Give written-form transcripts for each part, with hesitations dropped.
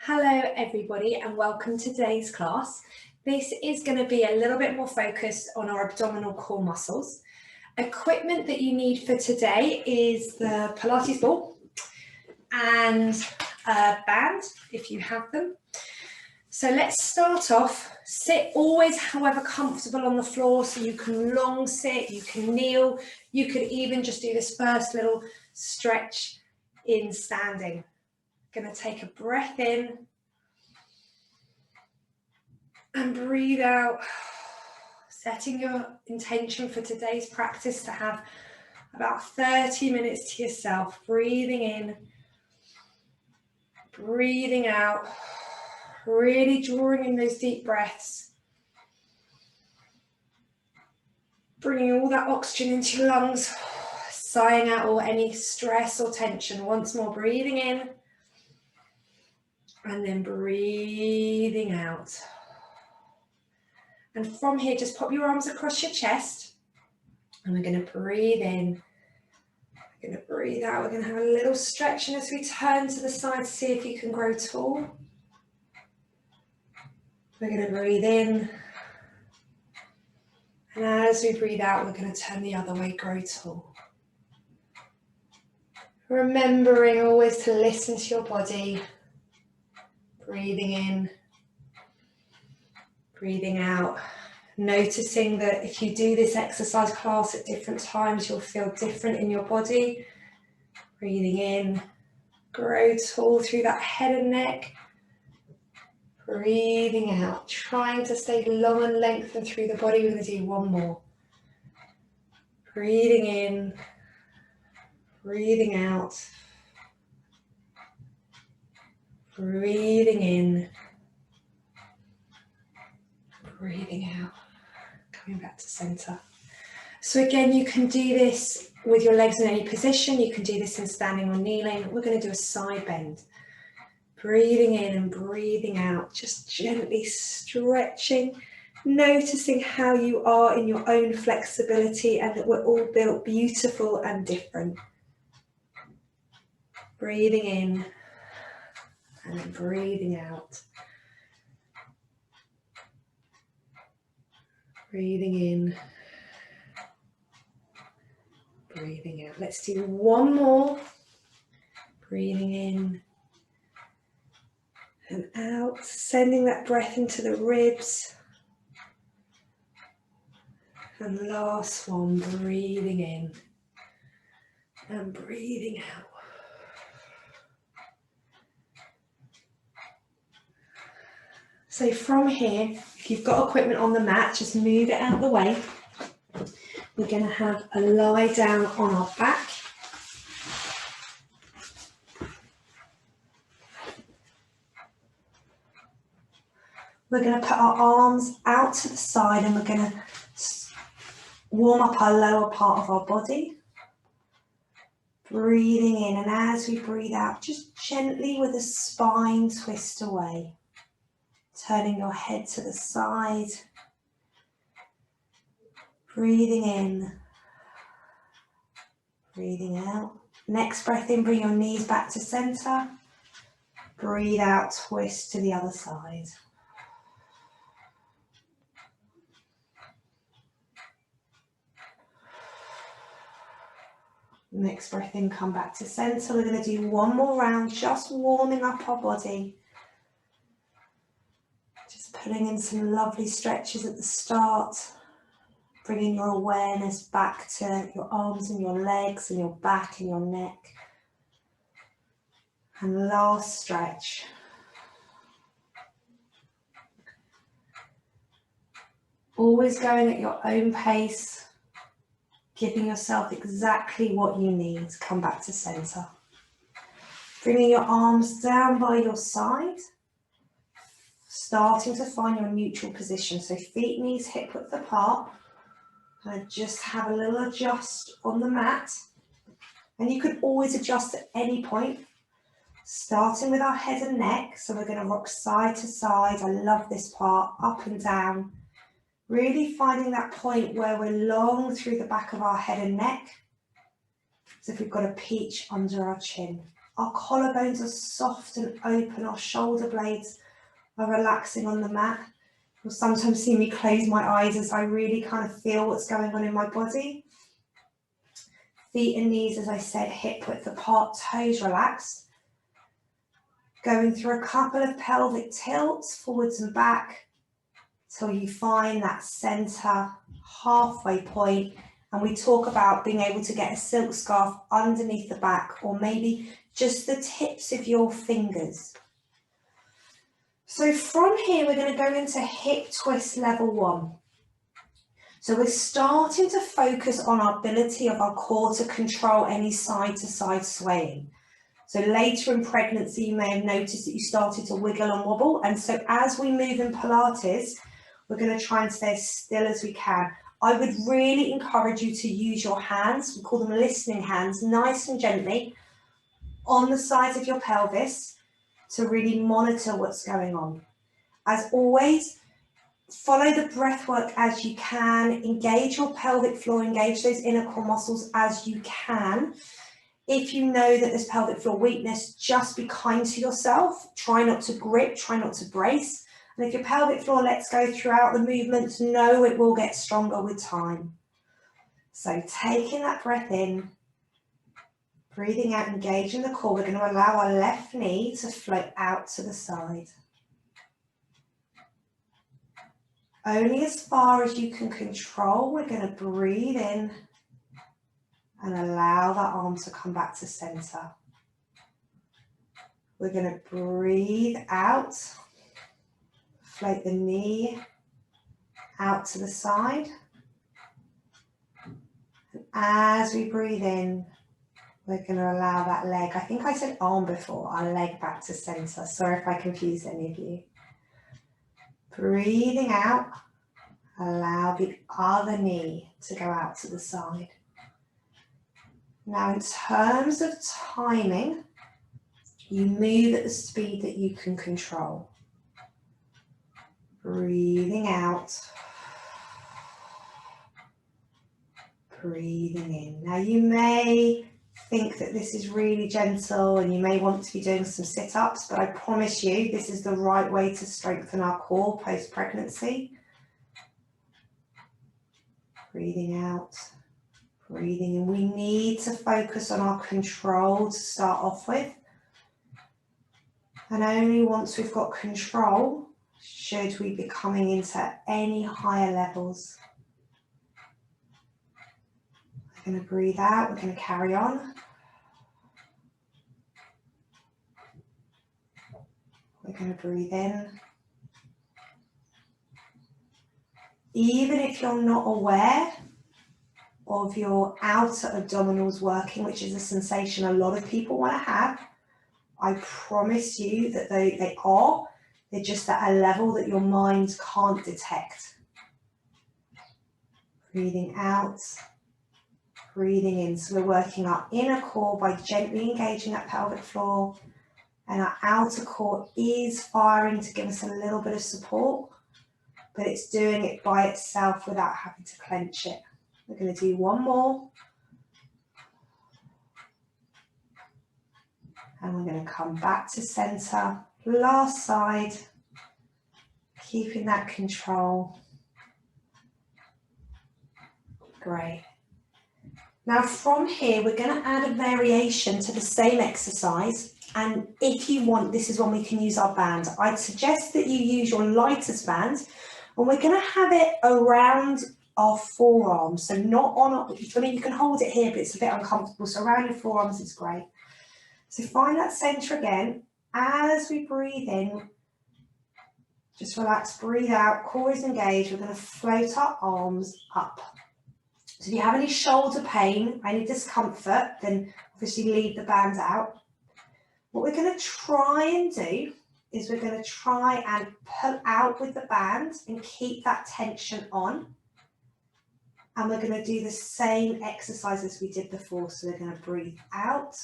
Hello everybody and welcome to today's class. This is going to be a little bit more focused on our abdominal core muscles. Equipment that you need for today is the Pilates ball and a band if you have them. So let's start off. Sit always however comfortable on the floor, so you can long sit, you can kneel, you could even just do this first little stretch in standing. Going to take a breath in and breathe out, setting your intention for today's practice to have about 30 minutes to yourself, breathing in, breathing out, really drawing in those deep breaths, bringing all that oxygen into your lungs, sighing out all any stress or tension. Once more, breathing in and then breathing out. And from here, just pop your arms across your chest and we're going to breathe in. We're going to breathe out. We're going to have a little stretch, and as we turn to the side, see if you can grow tall. We're going to breathe in. And as we breathe out, we're going to turn the other way, grow tall. Remembering always to listen to your body. Breathing in, breathing out. Noticing that if you do this exercise class at different times, you'll feel different in your body. Breathing in, grow tall through that head and neck. Breathing out, trying to stay long and lengthened through the body. We're going to do one more. Breathing in, breathing out. Breathing in, breathing out, coming back to center. So again, you can do this with your legs in any position. You can do this in standing or kneeling. We're going to do a side bend. Breathing in and breathing out, just gently stretching, noticing how you are in your own flexibility and that we're all built beautiful and different. Breathing in and breathing out. Breathing in, breathing out. Let's do one more. Breathing in and out, sending that breath into the ribs. And last one, breathing in and breathing out. So from here, if you've got equipment on the mat, just move it out of the way. We're going to have a lie down on our back. We're going to put our arms out to the side and we're going to warm up our lower part of our body. Breathing in, and as we breathe out, just gently with a spine twist away. Turning your head to the side, breathing in, breathing out. Next breath in, bring your knees back to center. Breathe out, twist to the other side. Next breath in, come back to center. We're going to do one more round, just warming up our body. Putting in some lovely stretches at the start, bringing your awareness back to your arms and your legs and your back and your neck. And last stretch. Always going at your own pace, giving yourself exactly what you need. Come back to center. Bringing your arms down by your side. Starting to find your neutral position, so feet, knees, hip width apart. And just have a little adjust on the mat. And you can always adjust at any point. Starting with our head and neck, so we're going to rock side to side. I love this part, up and down. Really finding that point where we're long through the back of our head and neck. So if we've got a peach under our chin. Our collarbones are soft and open. Our shoulder blades are relaxing on the mat. You'll sometimes see me close my eyes as I really kind of feel what's going on in my body. Feet and knees, as I said, hip width apart, toes relaxed. Going through a couple of pelvic tilts, forwards and back, till you find that center halfway point. And we talk about being able to get a silk scarf underneath the back, or maybe just the tips of your fingers. So from here, we're going to go into hip twist level 1. So we're starting to focus on our ability of our core to control any side to side swaying. So later in pregnancy, you may have noticed that you started to wiggle and wobble. And so as we move in Pilates, we're going to try and stay as still as we can. I would really encourage you to use your hands, we call them listening hands, nice and gently on the sides of your pelvis to really monitor what's going on. As always, follow the breath work as you can, engage your pelvic floor, engage those inner core muscles as you can. If you know that there's pelvic floor weakness, just be kind to yourself. Try not to grip, try not to brace. And if your pelvic floor lets go throughout the movement, know it will get stronger with time. So taking that breath in, breathing out, engaging the core, we're going to allow our left knee to float out to the side. Only as far as you can control, we're going to breathe in and allow that arm to come back to center. We're going to breathe out, float the knee out to the side. And as we breathe in, we're going to allow that leg, I think I said arm before, our leg back to center. Sorry if I confused any of you. Breathing out, allow the other knee to go out to the side. Now, in terms of timing, you move at the speed that you can control. Breathing out, breathing in. Now, you may think that this is really gentle and you may want to be doing some sit-ups, but I promise you this is the right way to strengthen our core post-pregnancy. Breathing out, breathing in. We need to focus on our control to start off with. And only once we've got control should we be coming into any higher levels. We're going to breathe out, we're going to carry on. We're going to breathe in. Even if you're not aware of your outer abdominals working, which is a sensation a lot of people want to have, I promise you that they are. They're just at a level that your mind can't detect. Breathing out, breathing in. So we're working our inner core by gently engaging that pelvic floor, and our outer core is firing to give us a little bit of support, but it's doing it by itself without having to clench it. We're going to do one more. And we're going to come back to center. Last side. Keeping that control. Great. Now from here, we're going to add a variation to the same exercise. And if you want, this is when we can use our band. I'd suggest that you use your lightest band. And we're going to have it around our forearms. So not on, I mean, you can hold it here, but it's a bit uncomfortable. So around your forearms is great. So find that center again. As we breathe in, just relax, breathe out, core is engaged. We're going to float our arms up. So if you have any shoulder pain, any discomfort, then obviously leave the band out. What we're going to try and do is we're going to try and pull out with the band and keep that tension on. And we're going to do the same exercise as we did before. So we're going to breathe out.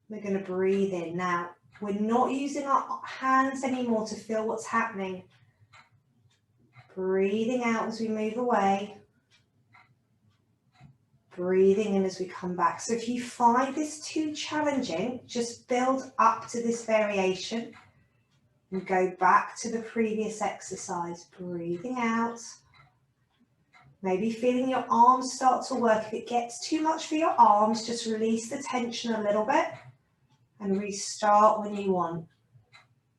We're going to breathe in. Now, we're not using our hands anymore to feel what's happening. Breathing out as we move away. Breathing in as we come back. So if you find this too challenging, just build up to this variation and go back to the previous exercise. Breathing out. Maybe feeling your arms start to work. If it gets too much for your arms, just release the tension a little bit and restart when you want.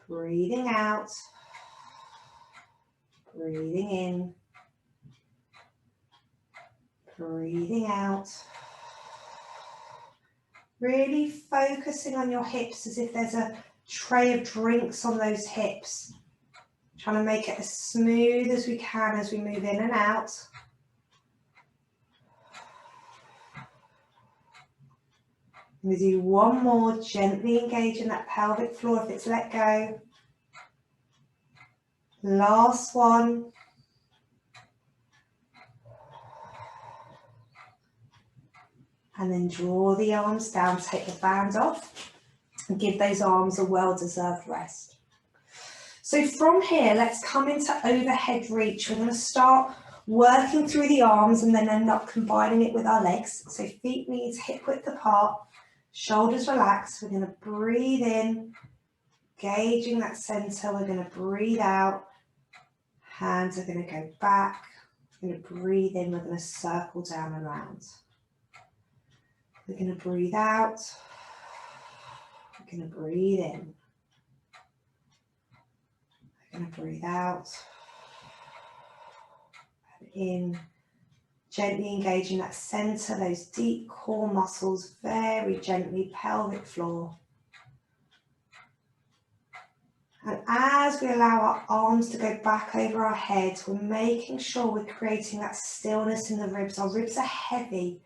Breathing out. Breathing in. Breathing out. Really focusing on your hips as if there's a tray of drinks on those hips. Trying to make it as smooth as we can as we move in and out. We do one more, gently engaging that pelvic floor if it's let go. Last one. And then draw the arms down, take the band off, and give those arms a well-deserved rest. So from here, let's come into overhead reach. We're going to start working through the arms and then end up combining it with our legs. So feet, knees, hip width apart, shoulders relaxed. We're going to breathe in, gauging that center. We're going to breathe out. Hands are going to go back. We're going to breathe in. We're going to circle down and round. We're going to breathe out. We're going to breathe in. We're going to breathe out. And in. Gently engaging that center, those deep core muscles, very gently, pelvic floor. And as we allow our arms to go back over our heads, we're making sure we're creating that stillness in the ribs. Our ribs are heavy.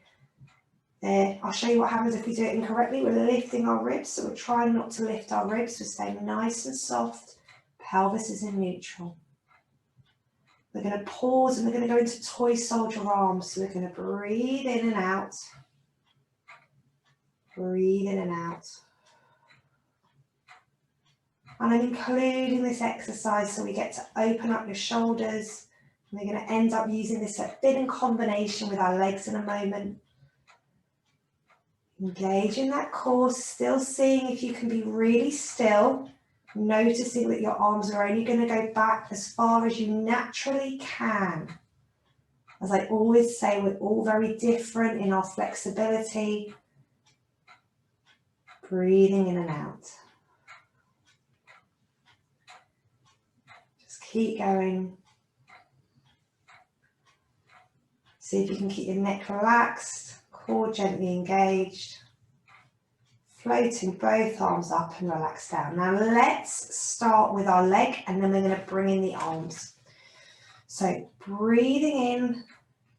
There, I'll show you what happens if we do it incorrectly. We're lifting our ribs, so we're trying not to lift our ribs. We're staying nice and soft. Pelvis is in neutral. We're going to pause and we're going to go into toy soldier arms. So we're going to breathe in and out. Breathe in and out. And I'm including this exercise so we get to open up your shoulders. And we're going to end up using this a bit in combination with our legs in a moment. Engaging that core, still seeing if you can be really still, noticing that your arms are only going to go back as far as you naturally can. As I always say, we're all very different in our flexibility. Breathing in and out. Just keep going. See if you can keep your neck relaxed. Core gently engaged, floating both arms up and relax down. Now let's start with our leg and then we're going to bring in the arms. So breathing in,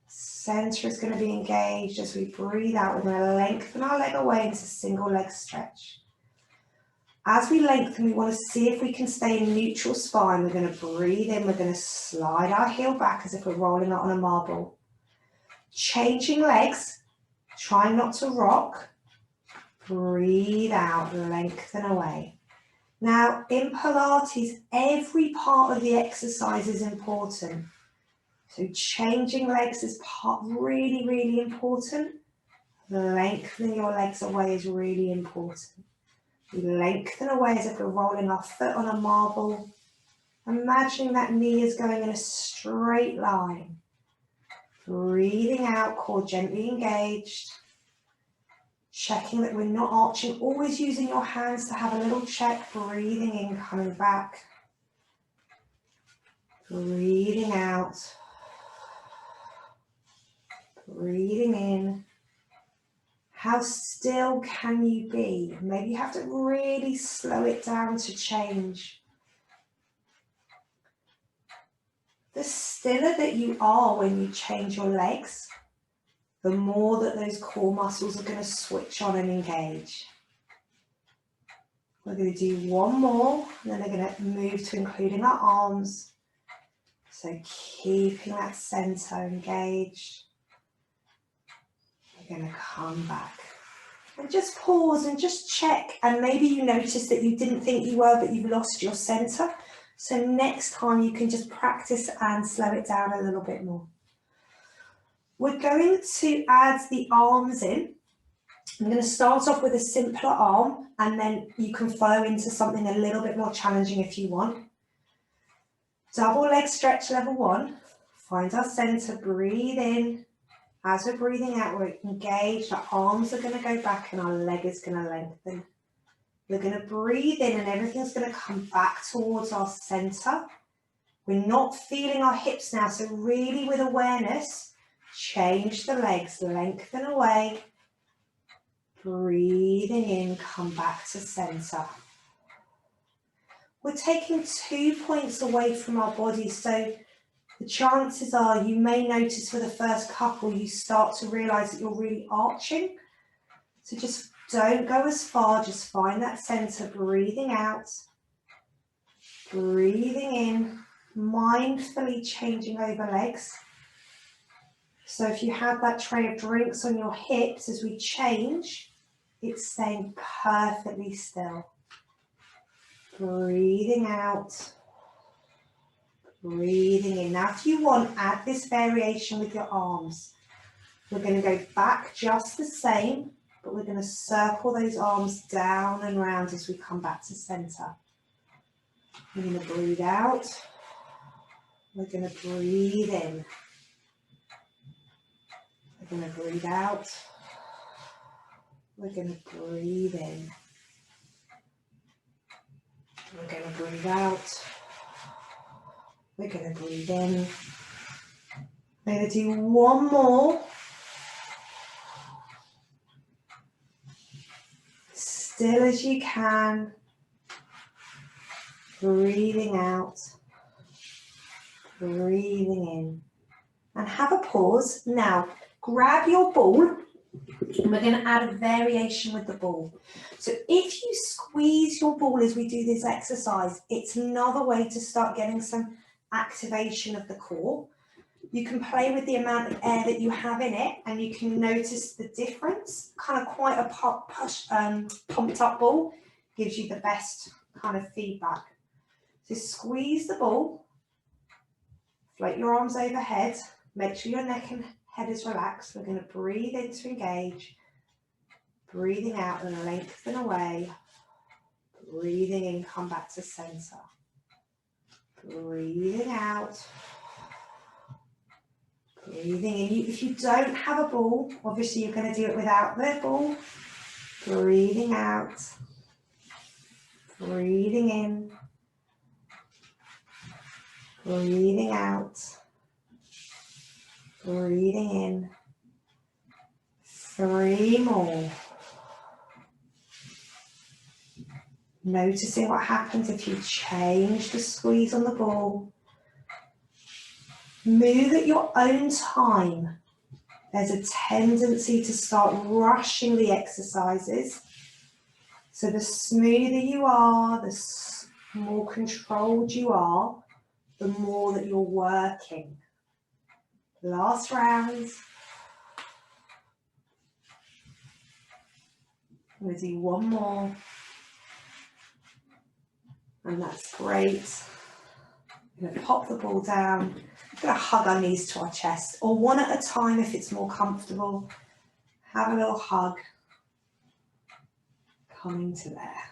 center is going to be engaged. As we breathe out, we're going to lengthen our leg away into single leg stretch. As we lengthen, we want to see if we can stay in neutral spine. We're going to breathe in, we're going to slide our heel back as if we're rolling it on a marble. Changing legs. Try not to rock. Breathe out, lengthen away. Now in Pilates, every part of the exercise is important. So changing legs is really, really important. Lengthening your legs away is really important. We lengthen away as if we're rolling our foot on a marble. Imagining that knee is going in a straight line. Breathing out, core gently engaged. Checking that we're not arching, always using your hands to have a little check. Breathing in, coming back. Breathing out. Breathing in. How still can you be? Maybe you have to really slow it down to change. The stiller that you are when you change your legs, the more that those core muscles are going to switch on and engage. We're going to do one more, and then we're going to move to including our arms. So keeping that center engaged. We're going to come back. And just pause and just check. And maybe you notice that you didn't think you were, but you've lost your center. So next time you can just practice and slow it down a little bit more. We're going to add the arms in. I'm going to start off with a simpler arm, and then you can follow into something a little bit more challenging if you want. Double leg stretch level 1. Find our center, breathe in. As we're breathing out, we're engaged, our arms are going to go back and our leg is going to lengthen. We're going to breathe in and everything's going to come back towards our center. We're not feeling our hips now, so really with awareness, change the legs, lengthen away. Breathing in, come back to center. We're taking 2 points away from our body, so the chances are you may notice for the first couple you start to realize that you're really arching. So just don't go as far, just find that center, breathing out, breathing in, mindfully changing over legs. So if you have that tray of drinks on your hips, as we change, it's staying perfectly still. Breathing out, breathing in. Now if you want, add this variation with your arms. We're going to go back just the same, but we're going to circle those arms down and round as we come back to center. We're going to breathe out. We're going to breathe in. We're going to breathe out. We're going to breathe in. We're going to breathe out. We're going to breathe in. We're going to do one more. Still as you can. Breathing out. Breathing in. And have a pause. Now, grab your ball, and we're going to add a variation with the ball. So if you squeeze your ball as we do this exercise, it's another way to start getting some activation of the core. You can play with the amount of air that you have in it, and you can notice the difference. Kind of quite a pumped up ball gives you the best kind of feedback. So squeeze the ball, float your arms overhead, make sure your neck and head is relaxed. We're going to breathe in to engage, breathing out and lengthen away, breathing in, come back to center, breathing out, breathing in. If you don't have a ball, obviously you're going to do it without the ball, breathing out, breathing in, breathing out, breathing in. 3 more. Noticing what happens if you change the squeeze on the ball. Move at your own time. There's a tendency to start rushing the exercises. So the smoother you are, the more controlled you are, the more that you're working. Last round. I'm going to do one more. And that's great. I'm going to pop the ball down. I'm going to hug our knees to our chest, or one at a time if it's more comfortable. Have a little hug. Coming to there.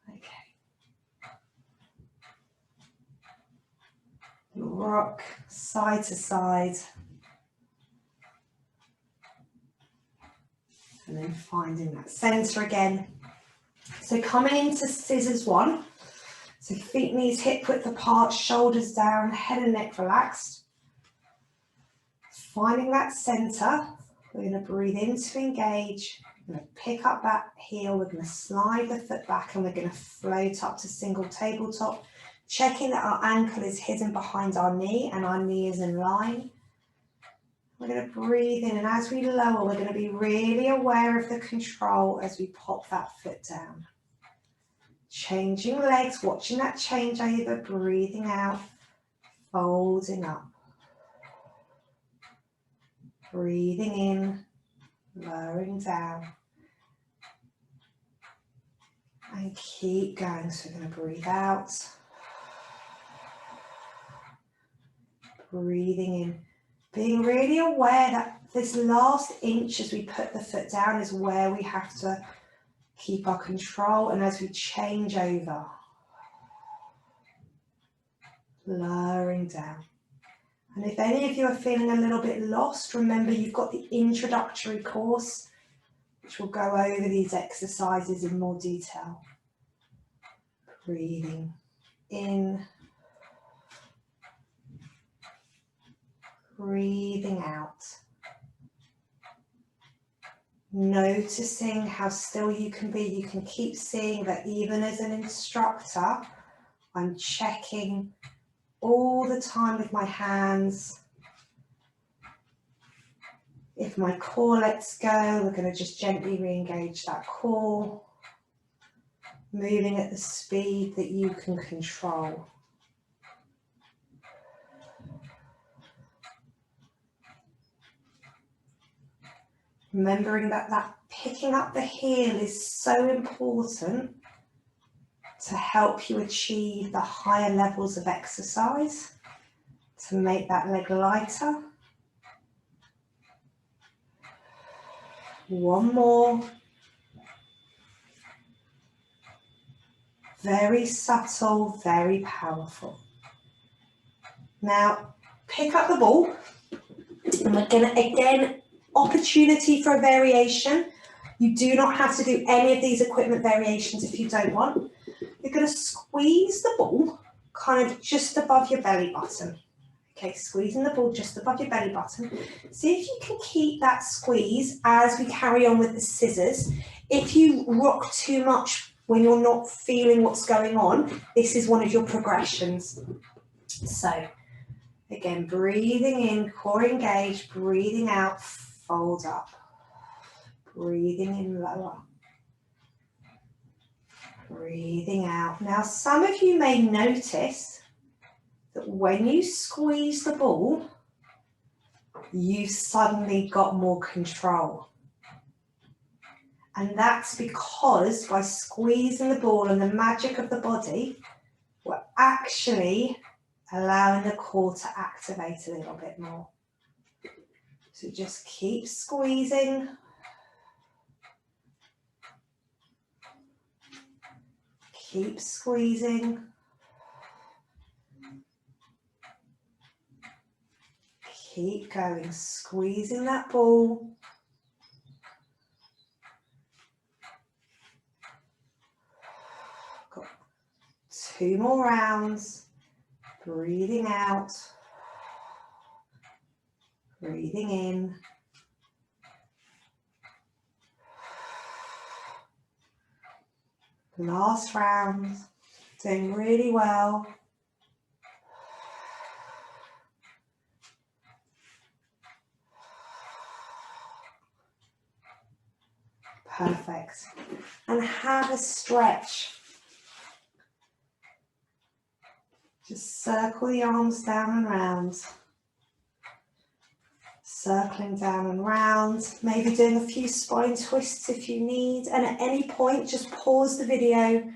Okay. Rock side to side. And then finding that center again. So coming into scissors 1. So feet, knees, hip width apart, shoulders down, head and neck relaxed. Finding that center. We're going to breathe in to engage. We're going to pick up that heel. We're going to slide the foot back and we're going to float up to single tabletop. Checking that our ankle is hidden behind our knee and our knee is in line. We're going to breathe in, and as we lower, we're going to be really aware of the control as we pop that foot down. Changing legs, watching that change over, breathing out, folding up. Breathing in, lowering down. And keep going, so we're going to breathe out. Breathing in. Being really aware that this last inch as we put the foot down is where we have to keep our control, and as we change over, lowering down. And if any of you are feeling a little bit lost, remember you've got the introductory course which will go over these exercises in more detail. Breathing in, breathing out. Noticing how still you can be. You can keep seeing that even as an instructor, I'm checking all the time with my hands. If my core lets go, we're going to just gently re-engage that core, moving at the speed that you can control. Remembering that picking up the heel is so important to help you achieve the higher levels of exercise, to make that leg lighter. One more. Very subtle, very powerful. Now, pick up the ball, and we're going to, again, opportunity for a variation. You do not have to do any of these equipment variations if you don't want. You're going to squeeze the ball kind of just above your belly button. Okay, squeezing the ball just above your belly button. See if you can keep that squeeze as we carry on with the scissors. If you rock too much when you're not feeling what's going on, this is one of your progressions. So, again, breathing in, core engaged, breathing out, fold up. Breathing in lower. Breathing out. Now, some of you may notice that when you squeeze the ball, you've suddenly got more control. And that's because by squeezing the ball and the magic of the body, we're actually allowing the core to activate a little bit more. So just keep squeezing. Keep squeezing. Keep going, squeezing that ball. Got 2 more rounds. Breathing out. Breathing in. Last round. Doing really well. Perfect. And have a stretch. Just circle the arms down and round. Circling down and round. Maybe doing a few spine twists if you need. And at any point, just pause the video.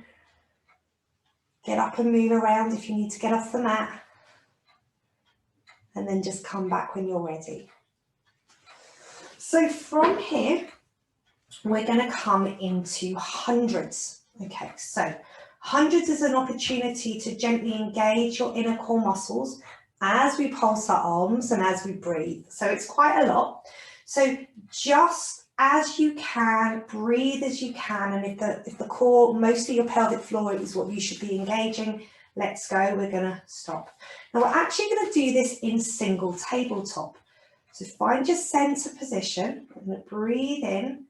Get up and move around if you need to get off the mat. And then just come back when you're ready. So from here, we're going to come into hundreds. Okay, so hundreds is an opportunity to gently engage your inner core muscles as we pulse our arms and as we breathe. So it's quite a lot. So just as you can, breathe as you can, and if the core, mostly your pelvic floor is what you should be engaging, let's go. We're going to stop. Now we're actually going to do this in single tabletop. So find your center position. We're going to breathe in.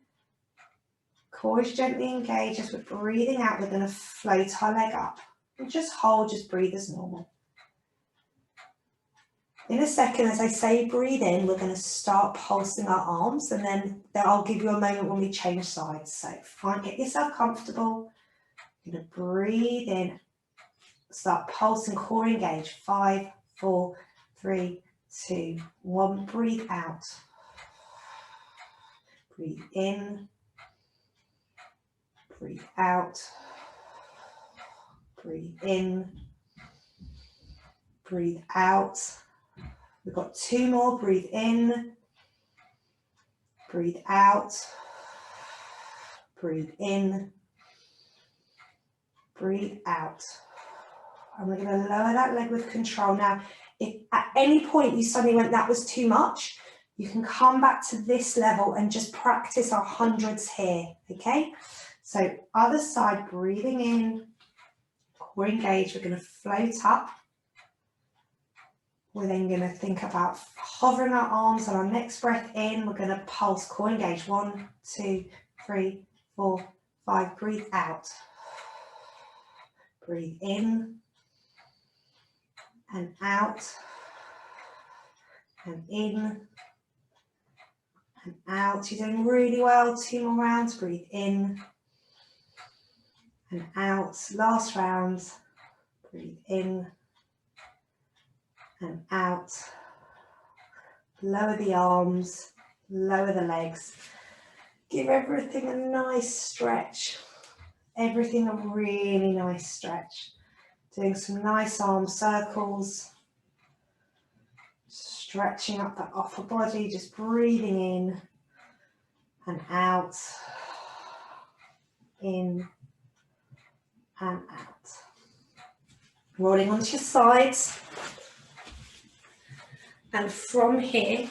Core is gently engaged. As we're breathing out, we're going to float our leg up. And just hold, just breathe as normal. In a second, as I say breathe in, we're going to start pulsing our arms, and then I'll give you a moment when we change sides. So get yourself comfortable. You're going to breathe in. Start pulsing, core engaged. 5, 4, 3, 2, 1. Breathe out. Breathe in. Breathe out. Breathe in. Breathe out. We've got 2 more. Breathe in, breathe out, breathe in, breathe out. And we're going to lower that leg with control. Now, if at any point you suddenly went, that was too much, you can come back to this level and just practice our hundreds here, okay? So other side, breathing in, core engaged, we're going to float up. We're then going to think about hovering our arms on our next breath in. We're going to pulse, core engaged. 1, 2, 3, 4, 5. Breathe out. Breathe in and out and in and out. You're doing really well. 2 more rounds. Breathe in and out. Last round. Breathe in and out. Lower the arms, lower the legs. Give everything a nice stretch. Everything a really nice stretch. Doing some nice arm circles. Stretching up the upper body, just breathing in and out. In and out. Rolling onto your sides. And from here,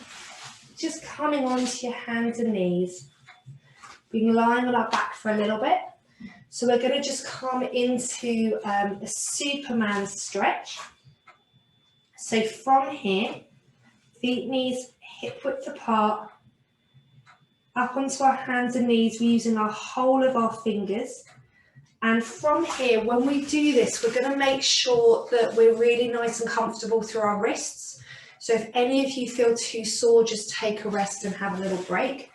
just coming onto your hands and knees. Being lying on our back for a little bit. So we're going to just come into a Superman stretch. So from here, feet, knees, hip width apart, up onto our hands and knees, we're using our whole of our fingers. And from here, when we do this, we're going to make sure that we're really nice and comfortable through our wrists. So if any of you feel too sore, just take a rest and have a little break.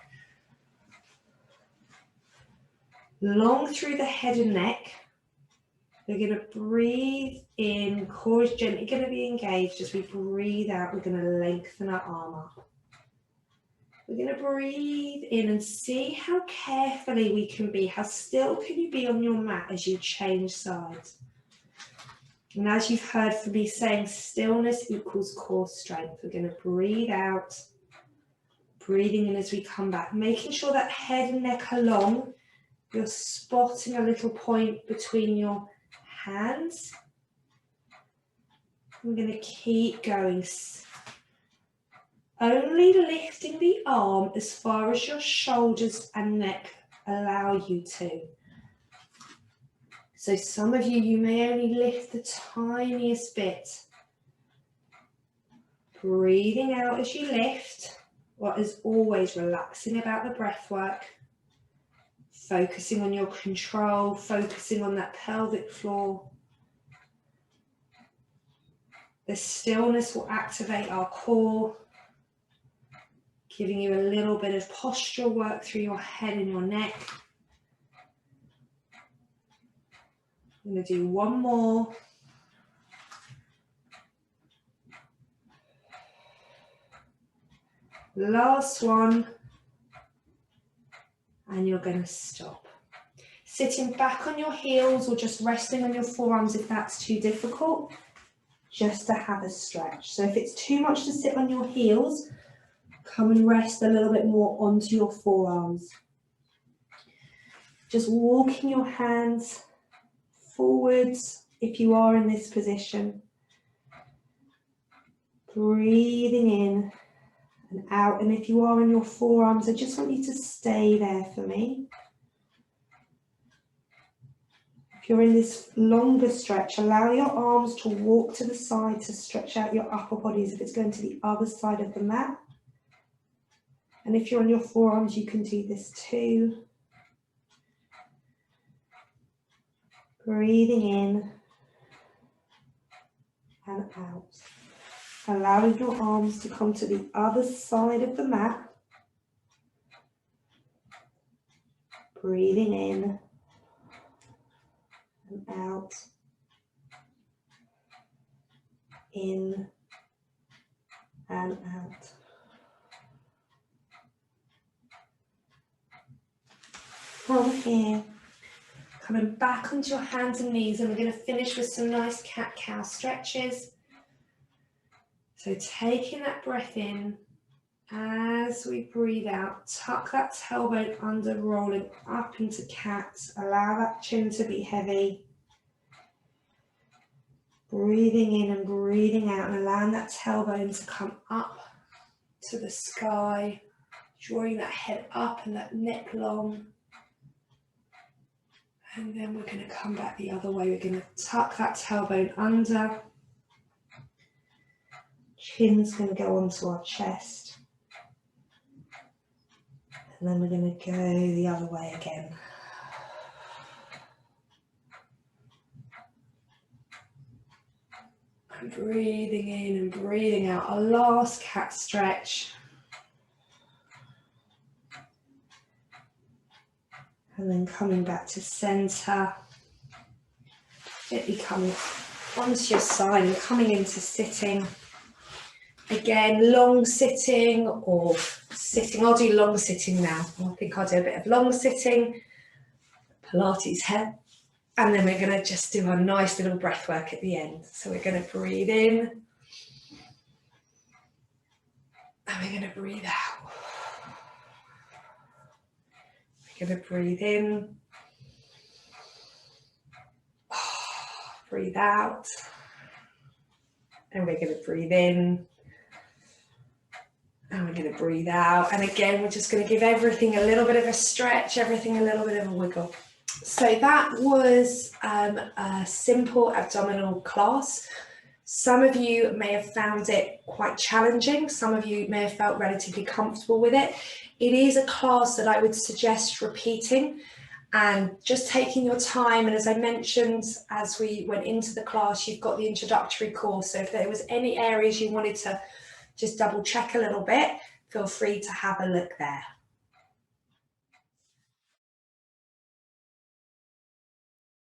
Long through the head and neck. We're going to breathe in, core is gently going to be engaged. As we breathe out, we're going to lengthen our arm up. We're going to breathe in and see how carefully we can be. How still can you be on your mat as you change sides? And as you've heard from me saying, stillness equals core strength. We're going to breathe out, breathing in as we come back, making sure that head and neck are long. You're spotting a little point between your hands. I'm going to keep going. Only lifting the arm as far as your shoulders and neck allow you to. So some of you may only lift the tiniest bit. Breathing out as you lift. What is always relaxing about the breath work. Focusing on your control, focusing on that pelvic floor. The stillness will activate our core, giving you a little bit of postural work through your head and your neck. I'm going to do one more. Last one. And you're going to stop. Sitting back on your heels or just resting on your forearms if that's too difficult, just to have a stretch. So if it's too much to sit on your heels, come and rest a little bit more onto your forearms. Just walking your hands forwards if you are in this position. Breathing in and out, and if you are in your forearms, I just want you to stay there for me. If you're in this longer stretch, allow your arms to walk to the side to stretch out your upper body as if it's going to the other side of the mat. And if you're on your forearms, you can do this too. Breathing in and out. Allowing your arms to come to the other side of the mat. Breathing in and out. In and out. From here, coming back onto your hands and knees, and we're going to finish with some nice cat-cow stretches. So taking that breath in, as we breathe out, tuck that tailbone under, rolling up into cat. Allow that chin to be heavy. Breathing in and breathing out, and allowing that tailbone to come up to the sky, drawing that head up and that neck long. And then we're going to come back the other way. We're going to tuck that tailbone under. Chin's going to go onto our chest. And then we're going to go the other way again. And breathing in and breathing out. Our last cat stretch. And then coming back to center. Gently coming onto your side and coming into sitting. Again, long sitting or sitting. I'll do long sitting now. I think I'll do a bit of long sitting, Pilates head, and then we're going to just do a nice little breath work at the end. So we're going to breathe in, and we're going to breathe out. We're going to breathe in, breathe out, and we're going to breathe in. And we're going to breathe out. And again, we're just going to give everything a little bit of a stretch, everything a little bit of a wiggle. So that was a simple abdominal class. Some of you may have found it quite challenging. Some of you may have felt relatively comfortable with it. It is a class that I would suggest repeating and just taking your time. And as I mentioned, as we went into the class, you've got the introductory course. So if there was any areas you wanted to just double check a little bit, feel free to have a look there.